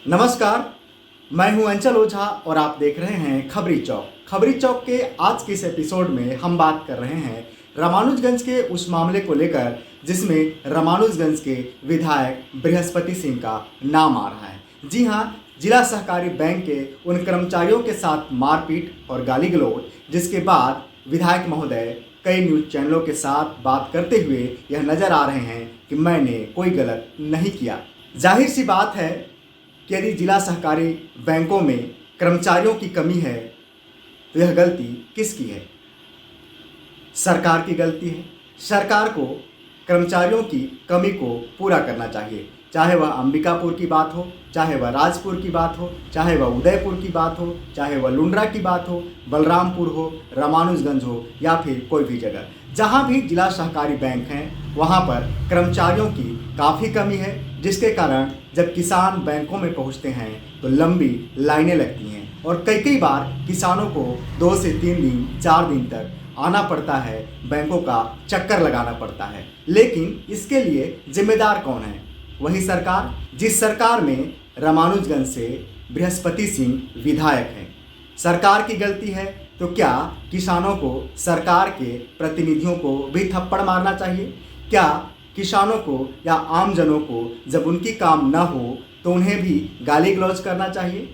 नमस्कार। मैं हूं अंचल ओझा और आप देख रहे हैं खबरी चौक। खबरी चौक के आज के इस एपिसोड में हम बात कर रहे हैं रामानुजगंज के उस मामले को लेकर जिसमें रामानुजगंज के विधायक बृहस्पति सिंह का नाम आ रहा है। जी हां, जिला सहकारी बैंक के उन कर्मचारियों के साथ मारपीट और गाली गलौज जिसके बाद विधायक महोदय कई न्यूज़ चैनलों के साथ बात करते हुए यह नज़र आ रहे हैं कि मैंने कोई गलत नहीं किया। जाहिर सी बात है कि यदि जिला सहकारी बैंकों में कर्मचारियों की कमी है तो यह गलती किसकी है? सरकार की गलती है। सरकार को कर्मचारियों की कमी को पूरा करना चाहिए, चाहे वह अंबिकापुर की बात हो, चाहे वह राजपुर की बात हो, चाहे वह उदयपुर की बात हो, चाहे वह लुंड्रा की बात हो, बलरामपुर हो, रामानुजगंज हो या फिर कोई भी जगह। जहाँ भी जिला सहकारी बैंक हैं वहाँ पर कर्मचारियों की काफ़ी कमी है, जिसके कारण जब किसान बैंकों में पहुँचते हैं तो लंबी लाइनें लगती हैं और कई बार किसानों को 2 से 3 दिन 4 दिन तक आना पड़ता है, बैंकों का चक्कर लगाना पड़ता है। लेकिन इसके लिए जिम्मेदार कौन है? वही सरकार, जिस सरकार में रामानुजगंज से बृहस्पति सिंह विधायक हैं। सरकार की गलती है तो क्या किसानों को सरकार के प्रतिनिधियों को भी थप्पड़ मारना चाहिए? क्या किसानों को या आमजनों को जब उनकी काम न हो तो उन्हें भी गाली गलौज करना चाहिए?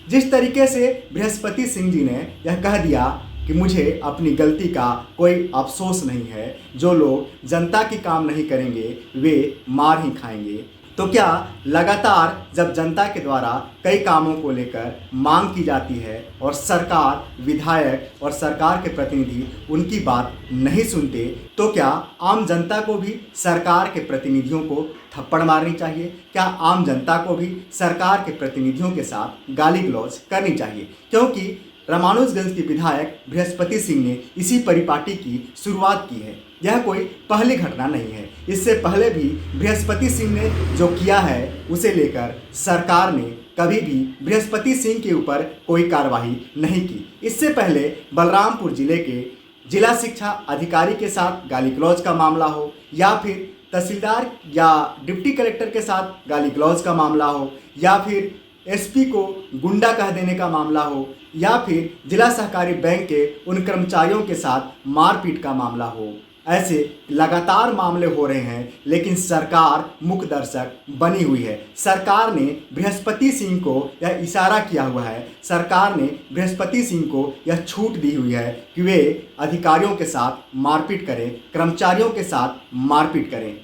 जिस तरीके से बृहस्पति सिंह जी ने यह कह दिया कि मुझे अपनी गलती का कोई अफसोस नहीं है, जो लोग जनता की काम नहीं करेंगे वे मार ही खाएंगे, तो क्या लगातार जब जनता के द्वारा कई कामों को लेकर मांग की जाती है और सरकार, विधायक और सरकार के प्रतिनिधि उनकी बात नहीं सुनते, तो क्या आम जनता को भी सरकार के प्रतिनिधियों को थप्पड़ मारनी चाहिए? क्या आम जनता को भी सरकार के प्रतिनिधियों के साथ गाली गलौज करनी चाहिए? क्योंकि रामानुजगंज के विधायक बृहस्पति सिंह ने इसी परिपाटी की शुरुआत की है। यह कोई पहली घटना नहीं है। इससे पहले भी बृहस्पति सिंह ने जो किया है उसे लेकर सरकार ने कभी भी बृहस्पति सिंह के ऊपर कोई कार्रवाई नहीं की। इससे पहले बलरामपुर जिले के जिला शिक्षा अधिकारी के साथ गाली गलौज का मामला हो या फिर तहसीलदार या डिप्टी कलेक्टर के साथ गाली गलौज का मामला हो या फिर एसपी को गुंडा कह देने का मामला हो या फिर जिला सहकारी बैंक के उन कर्मचारियों के साथ मारपीट का मामला हो, ऐसे लगातार मामले हो रहे हैं, लेकिन सरकार मूक दर्शक बनी हुई है। सरकार ने बृहस्पति सिंह को यह इशारा किया हुआ है, सरकार ने बृहस्पति सिंह को यह छूट दी हुई है कि वे अधिकारियों के साथ मारपीट करें, कर्मचारियों के साथ मारपीट करें।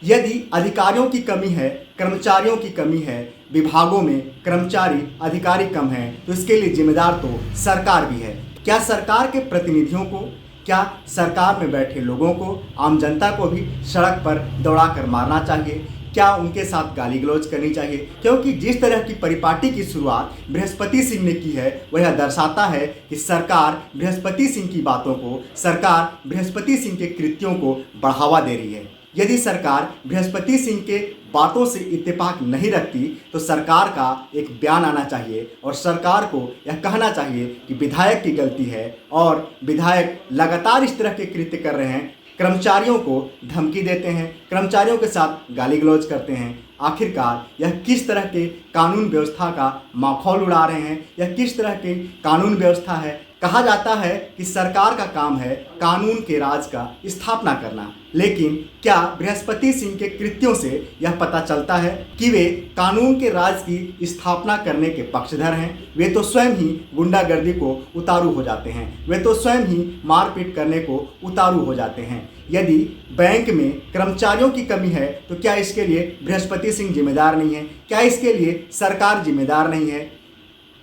यदि अधिकारियों की कमी है, कर्मचारियों की कमी है, विभागों में कर्मचारी अधिकारी कम हैं, तो इसके लिए जिम्मेदार तो सरकार भी है। क्या सरकार के प्रतिनिधियों को, क्या सरकार में बैठे लोगों को, आम जनता को भी सड़क पर दौड़ा कर मारना चाहिए? क्या उनके साथ गाली गलौज करनी चाहिए? क्योंकि जिस तरह की परिपाटी की शुरुआत बृहस्पति सिंह ने की है वह दर्शाता है कि सरकार बृहस्पति सिंह की बातों को, सरकार बृहस्पति सिंह के कृत्यों को बढ़ावा दे रही है। यदि सरकार बृहस्पति सिंह के बातों से इत्तेफाक नहीं रखती तो सरकार का एक बयान आना चाहिए और सरकार को यह कहना चाहिए कि विधायक की गलती है और विधायक लगातार इस तरह के कृत्य कर रहे हैं, कर्मचारियों को धमकी देते हैं, कर्मचारियों के साथ गाली गलौज करते हैं। आखिरकार यह किस तरह के कानून व्यवस्था का माखौल उड़ा रहे हैं? यह किस तरह की कानून व्यवस्था है? कहा जाता है कि सरकार का काम है कानून के राज का स्थापना करना, लेकिन क्या बृहस्पति सिंह के कृत्यों से यह पता चलता है कि वे कानून के राज की स्थापना करने के पक्षधर हैं? वे तो स्वयं ही गुंडागर्दी को उतारू हो जाते हैं, वे तो स्वयं ही मारपीट करने को उतारू हो जाते हैं। यदि बैंक में कर्मचारियों की कमी है तो क्या इसके लिए बृहस्पति सिंह जिम्मेदार नहीं है? क्या इसके लिए सरकार जिम्मेदार नहीं है?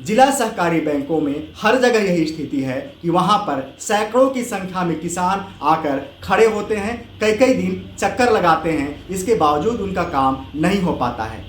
जिला सहकारी बैंकों में हर जगह यही स्थिति है कि वहां पर सैकड़ों की संख्या में किसान आकर खड़े होते हैं, कई दिन चक्कर लगाते हैं, इसके बावजूद उनका काम नहीं हो पाता है।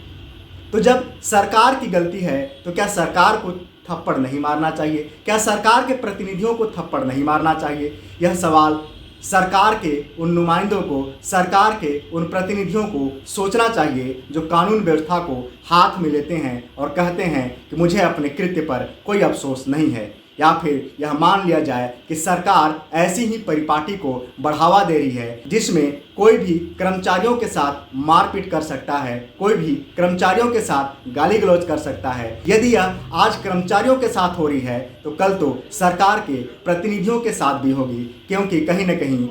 तो जब सरकार की गलती है तो क्या सरकार को थप्पड़ नहीं मारना चाहिए? क्या सरकार के प्रतिनिधियों को थप्पड़ नहीं मारना चाहिए? यह सवाल सरकार के उन नुमाइंदों को, सरकार के उन प्रतिनिधियों को सोचना चाहिए जो कानून व्यवस्था को हाथ में लेते हैं और कहते हैं कि मुझे अपने कृत्य पर कोई अफसोस नहीं है। या फिर यह मान लिया जाए कि सरकार ऐसी ही परिपाटी को बढ़ावा दे रही है जिसमें कोई भी कर्मचारियों के साथ मारपीट कर सकता है, कोई भी कर्मचारियों के साथ गाली गलौज कर सकता है। यदि यह आज कर्मचारियों के साथ हो रही है तो कल तो सरकार के प्रतिनिधियों के साथ भी होगी, क्योंकि कहीं न कहीं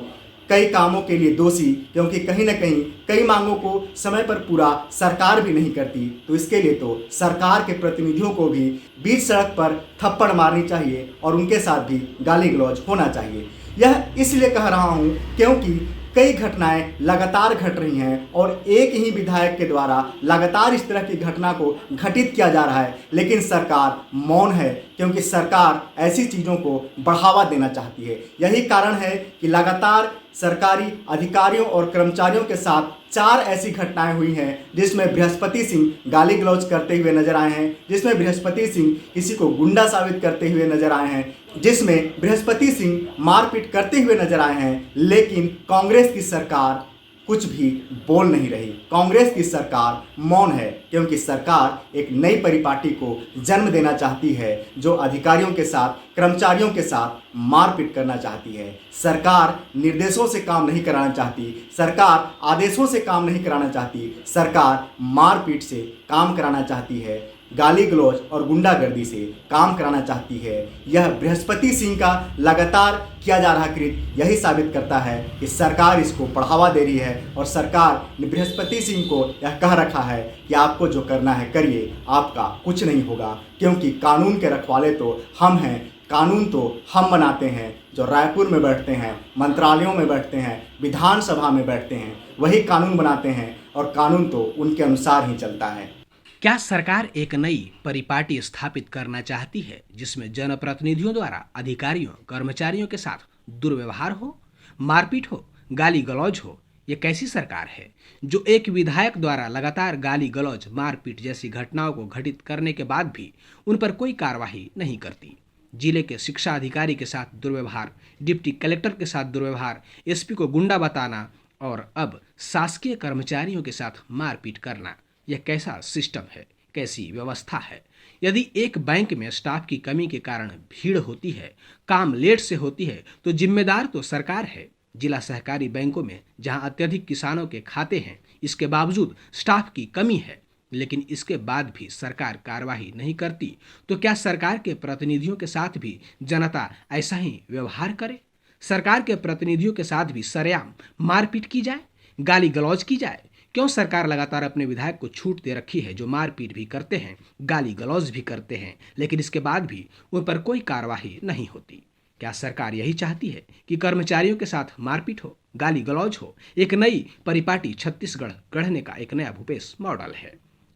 कई कामों के लिए दोषी, क्योंकि कहीं न कहीं कई मांगों को समय पर पूरा सरकार भी नहीं करती, तो इसके लिए तो सरकार के प्रतिनिधियों को भी बीच सड़क पर थप्पड़ मारनी चाहिए और उनके साथ भी गाली गलौज होना चाहिए। यह इसलिए कह रहा हूँ क्योंकि कई घटनाएं लगातार घट रही हैं और एक ही विधायक के द्वारा लगातार इस तरह की घटना को घटित किया जा रहा है, लेकिन सरकार मौन है क्योंकि सरकार ऐसी चीज़ों को बढ़ावा देना चाहती है। यही कारण है कि लगातार सरकारी अधिकारियों और कर्मचारियों के साथ 4 ऐसी घटनाएं हुई हैं जिसमें बृहस्पति सिंह गाली गलौज करते हुए नजर आए हैं, जिसमें बृहस्पति सिंह किसी को गुंडा साबित करते हुए नजर आए हैं, जिसमें बृहस्पति सिंह मारपीट करते हुए नजर आए हैं। लेकिन कांग्रेस की सरकार कुछ भी बोल नहीं रही। कांग्रेस की सरकार मौन है क्योंकि सरकार एक नई परिपाटी को जन्म देना चाहती है जो अधिकारियों के साथ, कर्मचारियों के साथ मारपीट करना चाहती है। सरकार निर्देशों से काम नहीं कराना चाहती, सरकार आदेशों से काम नहीं कराना चाहती, सरकार मारपीट से काम कराना चाहती है, गाली गलौज और गुंडागर्दी से काम कराना चाहती है। यह बृहस्पति सिंह का लगातार किया जा रहा कृत्य यही साबित करता है कि सरकार इसको बढ़ावा दे रही है और सरकार ने बृहस्पति सिंह को यह कह रखा है कि आपको जो करना है करिए, आपका कुछ नहीं होगा, क्योंकि कानून के रखवाले तो हम हैं, कानून तो हम बनाते हैं। जो रायपुर में बैठते हैं, मंत्रालयों में बैठते हैं, विधानसभा में बैठते हैं, वही कानून बनाते हैं और कानून तो उनके अनुसार ही चलता है। क्या सरकार एक नई परिपाटी स्थापित करना चाहती है जिसमें जनप्रतिनिधियों द्वारा अधिकारियों, कर्मचारियों के साथ दुर्व्यवहार हो, मारपीट हो, गाली गलौज हो? ये कैसी सरकार है जो एक विधायक द्वारा लगातार गाली गलौज, मारपीट जैसी घटनाओं को घटित करने के बाद भी उन पर कोई कार्रवाई नहीं करती? जिले के शिक्षा अधिकारी के साथ दुर्व्यवहार, डिप्टी कलेक्टर के साथ दुर्व्यवहार, एसपी को गुंडा बताना और अब शासकीय कर्मचारियों के साथ मारपीट करना, यह कैसा सिस्टम है, कैसी व्यवस्था है? यदि एक बैंक में स्टाफ की कमी के कारण भीड़ होती है, काम लेट से होती है, तो जिम्मेदार तो सरकार है। जिला सहकारी बैंकों में जहां अत्यधिक किसानों के खाते हैं, इसके बावजूद स्टाफ की कमी है, लेकिन इसके बाद भी सरकार कार्रवाई नहीं करती, तो क्या सरकार के प्रतिनिधियों के साथ भी जनता ऐसा ही व्यवहार करे? सरकार के प्रतिनिधियों के साथ भी सरेआम मारपीट की जाए, गाली गलौज की जाए? क्यों सरकार लगातार अपने विधायक को छूट दे रखी है जो मारपीट भी करते हैं, गाली गलौज भी करते हैं, लेकिन इसके बाद भी उन पर कोई कार्रवाई नहीं होती? क्या सरकार यही चाहती है कि कर्मचारियों के साथ मारपीट हो, गाली गलौज हो? एक नई परिपाटी छत्तीसगढ़ गढ़ने का एक नया भूपेश मॉडल है।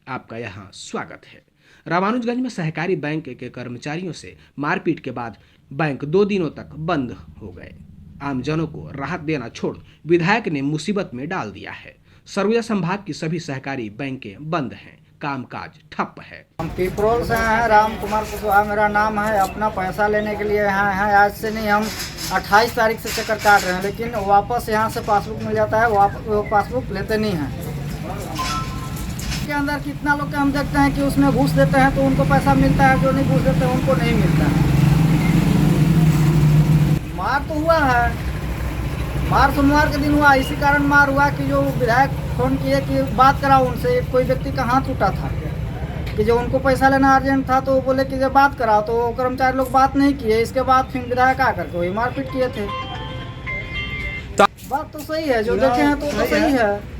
आपका यहाँ स्वागत है। रामानुजगंज में सहकारी बैंक के कर्मचारियों से मारपीट के बाद बैंक 2 दिनों तक बंद हो गए। आमजनों को राहत देना छोड़ विधायक ने मुसीबत में डाल दिया है। सरगुजा संभाग की सभी सहकारी बैंकें बंद हैं, कामकाज ठप है। हम पिपरोल से हैं, राम कुमार कुशवाहा मेरा नाम है। अपना पैसा लेने के लिए यहाँ हैं। आज से नहीं, हम 28 तारीख से चक्कर काट रहे हैं, लेकिन वापस यहाँ से पासबुक मिल जाता है, वो पासबुक लेते नहीं हैं। के अंदर कितना लोग के हम देखते हैं कि उसमें घूस देते हैं तो उनको पैसा मिलता है, जो नहीं घूस देते हैं उनको नहीं मिलता है। मार तो हुआ है, मार सोमवार के दिन हुआ। इसी कारण मार हुआ कि जो विधायक फोन किए कि बात कराओ उनसे। कोई व्यक्ति का हाथ उठा था कि जो उनको पैसा लेना अर्जेंट था, तो वो बोले कि जब बात कराओ, तो कर्मचारी लोग बात नहीं किए। इसके बाद फिर विधायक आकर के वही मारपीट किए थे। बात तो सही है, जो देखे हैं तो सही है।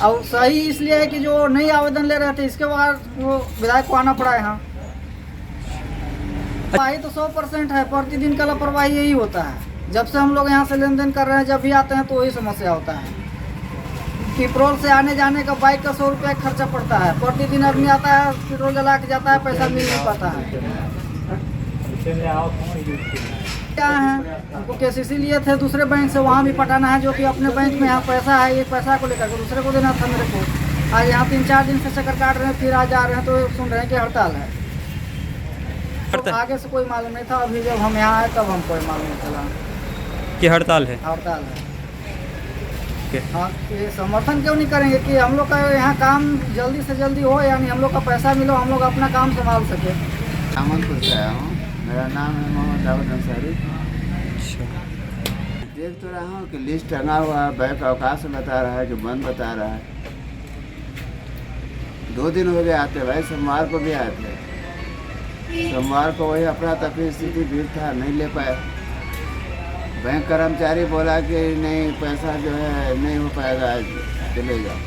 और सही इसलिए है कि जो नई आवेदन ले रहे थे, इसके बाद वो विधायक को आना पड़ा यहाँ। लापरवाही तो 100% है, प्रतिदिन का लापरवाही यही होता है। जब से हम लोग यहाँ से लेन देन कर रहे हैं, जब भी आते हैं तो वही समस्या होता है। पेट्रोल से आने जाने का बाइक का 100 रुपये खर्चा पड़ता है। प्रतिदिन आदमी आता है, पेट्रोल जला के जाता है, पैसा मिल नहीं पाता है। क्या है, हमको KCC लिए थे दूसरे बैंक से, वहाँ भी पटाना है, जो कि अपने बैंक में यहाँ पैसा है, ये पैसा को लेकर दूसरे को देना था मेरे को। आज यहाँ 3-4 दिन से चक्कर काट रहे हैं, फिर आज जा रहे हैं तो सुन रहे हैं कि हड़ताल है। तो आगे से कोई मालूम नहीं था, अभी जब हम यहाँ आए तब हमको मालूम चला कि हड़ताल है। हड़ताल है। हाँ, ये समर्थन क्यों नहीं करेंगे कि हम लोग का यहाँ काम जल्दी से जल्दी हो, यानी हम लोग का पैसा मिलो, हम लोग अपना काम संभाल सके। रामनपुर से आया हूँ। मेरा नाम है मोहम्मद दाऊद अंसारी। अच्छा। देख तो रहा हूँ कि लिस्ट टंगा हुआ है, बैंक अवकाश बता रहा है, जो बंद बता रहा है। 2 दिन हो गए आते भाई, सोमवार को भी आए थे। सोमवार को वही अपना तफरी स्थिति भीड़ था, नहीं ले पाए। बैंक कर्मचारी बोला कि नहीं, पैसा जो है नहीं हो पाएगा, आज चले जाओ।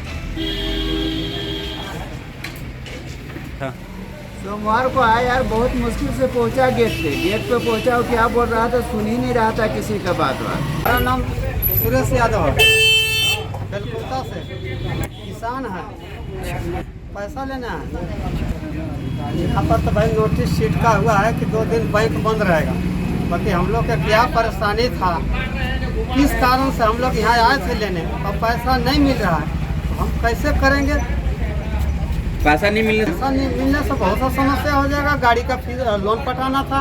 हाँ। सोमवार को आया यार, बहुत मुश्किल से पहुंचा गेट पे पहुंचा हो, क्या बोल रहा था, सुन ही नहीं रहा था किसी का बात। मेरा नाम सुरेश यादव है, बेलकुत्ता से किसान है। पैसा लेना है यहाँ पर तो भाई नोटिस सीट का हुआ है कि 2 दिन बैंक बंद रहेगा। बाकी हम लोग का क्या परेशानी था, किस कारण से हम लोग यहाँ आए थे लेने और पैसा नहीं मिल रहा है, तो हम कैसे करेंगे? पैसा नहीं मिलने पैसा नहीं मिलने से बहुत सा समस्या हो जाएगा। गाड़ी का फीस लोन पटाना था,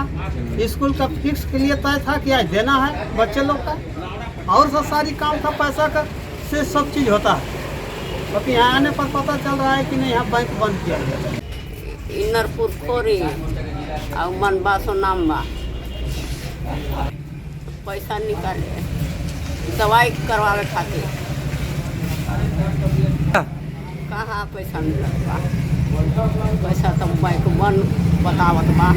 स्कूल का फिक्स के लिए तय था कि आज देना है बच्चे लोग का, और सब सारी काम का पैसा का से सब चीज़ होता है। बाकी यहाँ आने पर पता चल रहा है कि नहीं, यहाँ बैंक बंद किया गया। इनरपुर खोरी और मनबासो नाम बा। पैसा निकाले दवाई करवावे खातिर, कहाँ पैसा मिलत बा? पैसा तो बैंक बंद बतावत बा।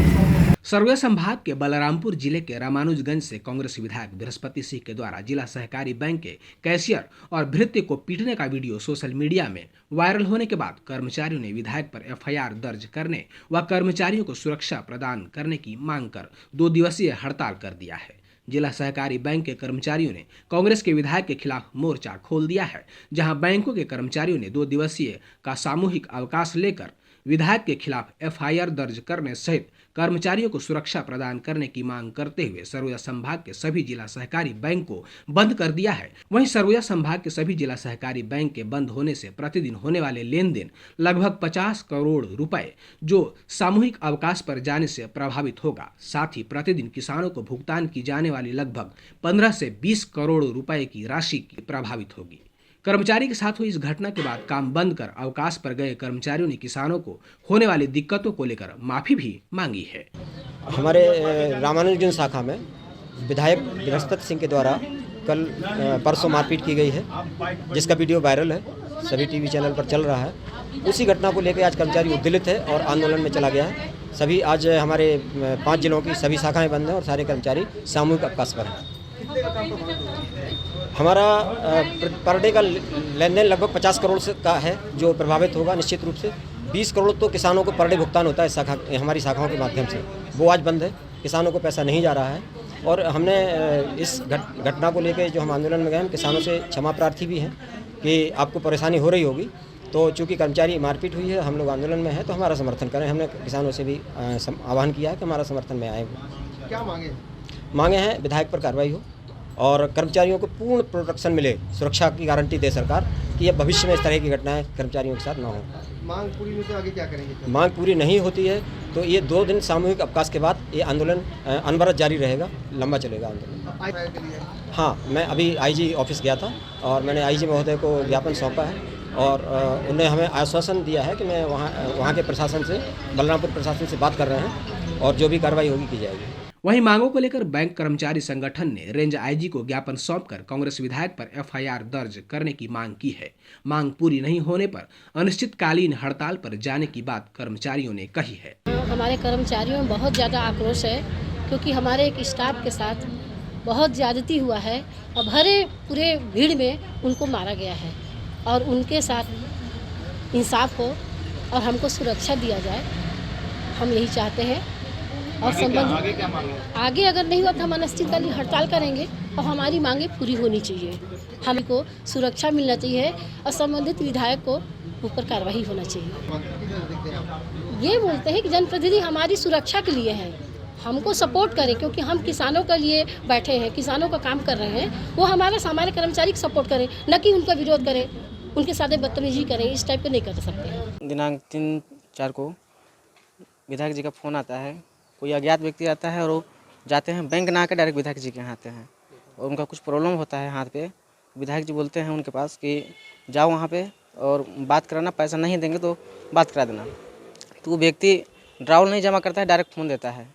सरगुजा संभाग के बलरामपुर जिले के रामानुजगंज से कांग्रेस विधायक बृहस्पति सिंह के द्वारा जिला सहकारी बैंक के कैशियर और भृत्य को पीटने का वीडियो सोशल मीडिया में वायरल होने के बाद कर्मचारियों ने विधायक पर एफआईआर दर्ज करने व कर्मचारियों को सुरक्षा प्रदान करने की मांग कर 2 दिवसीय हड़ताल कर दिया है। जिला सहकारी बैंक के कर्मचारियों ने कांग्रेस के विधायक के खिलाफ मोर्चा खोल दिया है, जहां बैंकों के कर्मचारियों ने 2 दिवसीय का सामूहिक अवकाश लेकर विधायक के खिलाफ एफआईआर दर्ज करने सहित कर्मचारियों को सुरक्षा प्रदान करने की मांग करते हुए सरगुजा संभाग के सभी जिला सहकारी बैंक को बंद कर दिया है। वहीं सरगुजा संभाग के सभी जिला सहकारी बैंक के बंद होने से प्रतिदिन होने वाले लेन देन लगभग 50 करोड़ रुपए जो सामूहिक अवकाश पर जाने से प्रभावित होगा। साथ ही प्रतिदिन किसानों को भुगतान की जाने वाली लगभग 15 से 20 करोड़ रुपए की राशि की प्रभावित होगी। कर्मचारी के साथ हुई इस घटना के बाद काम बंद कर अवकाश पर गए कर्मचारियों ने किसानों को होने वाली दिक्कतों को लेकर माफी भी मांगी है। हमारे रामानुजगंज शाखा में विधायक बृहस्पति सिंह के द्वारा कल परसों मारपीट की गई है, जिसका वीडियो वायरल है, सभी टीवी चैनल पर चल रहा है। उसी घटना को लेकर आज कर्मचारी उद्दलित है और आंदोलन में चला गया है। सभी आज हमारे 5 जिलों की सभी शाखाएं बंद हैं और सारे कर्मचारी सामूहिक अवकाश पर हैं। हमारा पर डे का लेन देन लगभग 50 करोड़ से का है जो प्रभावित होगा निश्चित रूप से। 20 करोड़ तो किसानों को पर डे भुगतान होता है हमारी शाखाओं के माध्यम से, वो आज बंद है, किसानों को पैसा नहीं जा रहा है। और हमने इस घटना को लेकर जो हम आंदोलन में गए, हम किसानों से क्षमा प्रार्थी भी हैं कि आपको परेशानी हो रही होगी, तो चूँकि कर्मचारी मारपीट हुई है, हम लोग आंदोलन में हैं, तो हमारा समर्थन करें। हमने किसानों से भी आह्वान किया है कि हमारा समर्थन में आए। क्या मांगे हैं विधायक पर कार्रवाई हो और कर्मचारियों को पूर्ण प्रोटेक्शन मिले, सुरक्षा की गारंटी दे सरकार कि अब भविष्य में इस तरह की घटनाएं कर्मचारियों के साथ ना हो। मांग पूरी नहीं तो आगे क्या करेंगे? मांग पूरी नहीं होती है तो ये 2 दिन सामूहिक अवकाश के बाद ये आंदोलन अनवरत जारी रहेगा, लंबा चलेगा आंदोलन। हाँ, मैं अभी आईजी ऑफिस गया था और मैंने आईजी महोदय को ज्ञापन सौंपा है और उन्होंने हमें आश्वासन दिया है कि मैं वहाँ के प्रशासन से, बलरामपुर प्रशासन से बात कर रहे हैं और जो भी कार्रवाई होगी की जाएगी। वहीं मांगों को लेकर बैंक कर्मचारी संगठन ने रेंज आईजी को ज्ञापन सौंपकर कांग्रेस विधायक पर एफआईआर दर्ज करने की मांग की है। मांग पूरी नहीं होने पर अनिश्चितकालीन हड़ताल पर जाने की बात कर्मचारियों ने कही है। हमारे कर्मचारियों में बहुत ज़्यादा आक्रोश है क्योंकि हमारे एक स्टाफ के साथ बहुत ज़्यादती हुआ है और भरे पूरे भीड़ में उनको मारा गया है और उनके साथ इंसाफ हो और हमको सुरक्षा दिया जाए, हम यही चाहते हैं। और संबंधित आगे अगर नहीं हुआ तो हम अनिश्चितकालीन हड़ताल करेंगे और हमारी मांगे पूरी होनी चाहिए। हमको सुरक्षा मिलना चाहिए और संबंधित विधायक को ऊपर कार्रवाई होना चाहिए। ये बोलते हैं कि जनप्रतिनिधि हमारी सुरक्षा के लिए हैं, हमको सपोर्ट करें क्योंकि हम किसानों के लिए बैठे हैं, किसानों का काम कर रहे हैं। वो हमारे कर्मचारी को सपोर्ट करें, न कि उनका विरोध करें, उनके साथ बदतमीजी करें। इस टाइप का नहीं कर सकते हैं। दिनांक 3-4 को विधायक जी का फ़ोन आता है, कोई अज्ञात व्यक्ति आता है और वो जाते हैं बैंक ना आकर डायरेक्ट विधायक जी के यहाँ आते हैं और उनका कुछ प्रॉब्लम होता है हाथ पे। विधायक जी बोलते हैं उनके पास कि जाओ वहाँ पे और बात कराना, पैसा नहीं देंगे तो बात करा देना। तो वो व्यक्ति ड्राउल नहीं जमा करता है, डायरेक्ट फ़ोन देता है।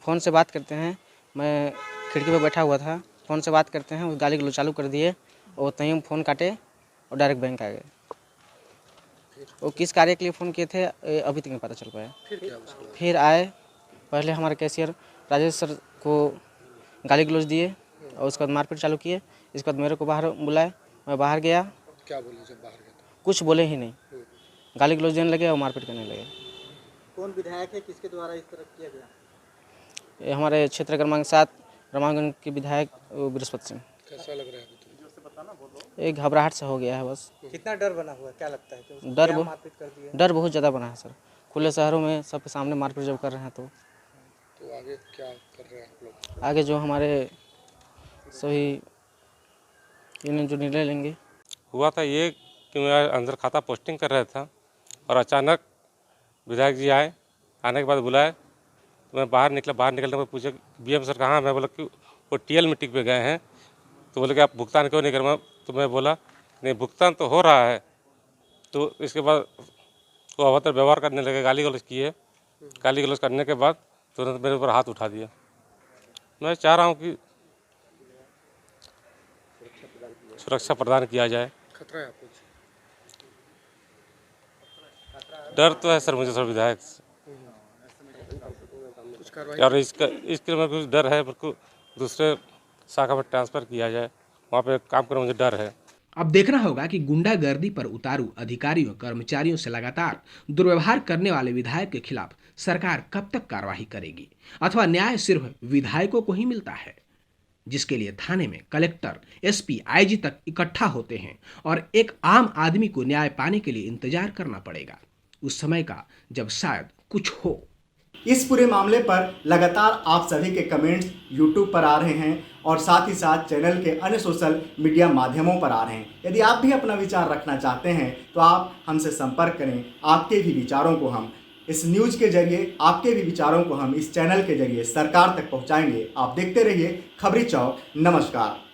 फ़ोन से बात करते हैं, मैं खिड़की पे बैठा हुआ था, फ़ोन से बात करते हैं, वो गाली गलौज चालू कर दिए और तहीं हम फ़ोन काटे और डायरेक्ट बैंक आ गए। वो किस कार्य के लिए फ़ोन किए थे अभी तक नहीं पता चल पाया। फिर आए, पहले हमारे कैशियर राजेश सर को गाली गलौज दिए और उसके बाद मारपीट चालू किए। इसके बाद मेरे को बाहर बुलाए, मैं बाहर गया। क्या बोले जब बाहर गए? कुछ बोले ही नहीं, गाली गलौज देने लगे और मारपीट करने लगे। कौन विधायक है, किसके द्वारा इस तरह किया गया? ये हमारे क्षेत्र क्रमांक 7 रामागंज के विधायक बृहस्पति सिंह। कैसा लग रहा है? एक घबराहट से हो गया है बस। कितना डर बना हुआ है, क्या लगता है कि मारपीट कर दिया? डर बहुत ज़्यादा बना है सर। खुले शहरों में सबके सामने मारपीट जब कर रहे हैं तो आगे क्या कर रहे हैं आप लोग? आगे जो हमारे सभी इन्हें जो निर्णय लेंगे। हुआ था ये कि मैं अंदर खाता पोस्टिंग कर रहा था और अचानक विधायक जी आए। आने के बाद बुलाए तो मैं बाहर निकला। बाहर निकलने के बाद पूछे BM सर कहाँ? मैं बोला कि वो TL मीटिंग पे गए हैं। तो बोले कि आप भुगतान क्यों नहीं कर? तो मैं बोला नहीं, भुगतान तो हो रहा है। तो इसके बाद वो अभद्र व्यवहार करने लगे, गाली गलौज किए। गाली गलौज करने के बाद तुरंत मेरे ऊपर हाथ उठा दिया। मैं चाह रहा हूँ कि सुरक्षा प्रदान किया जाए। खतरा है आपको? डर तो है सर मुझे सर विधायक से, कुछ कार्रवाई और इसके मेरे को डर है, मेरे को दूसरे शाखा पर ट्रांसफ़र किया जाए, वहाँ पे काम करने मुझे डर है। अब देखना होगा कि गुंडागर्दी पर उतारू अधिकारियों कर्मचारियों से लगातार दुर्व्यवहार करने वाले विधायक के खिलाफ सरकार कब तक कार्रवाई करेगी, अथवा न्याय सिर्फ विधायकों को ही मिलता है, जिसके लिए थाने में कलेक्टर, SP, IG तक इकट्ठा होते हैं और एक आम आदमी को न्याय पाने के लिए इंतजार करना पड़ेगा उस समय का जब शायद कुछ हो। इस पूरे मामले पर लगातार आप सभी के कमेंट्स YouTube पर आ रहे हैं और साथ ही साथ चैनल के अन्य सोशल मीडिया माध्यमों पर आ रहे हैं। यदि आप भी अपना विचार रखना चाहते हैं तो आप हमसे संपर्क करें। आपके भी विचारों को हम इस न्यूज़ के जरिए, आपके भी विचारों को हम इस चैनल के जरिए सरकार तक पहुंचाएंगे। आप देखते रहिए खबरी चौक। नमस्कार।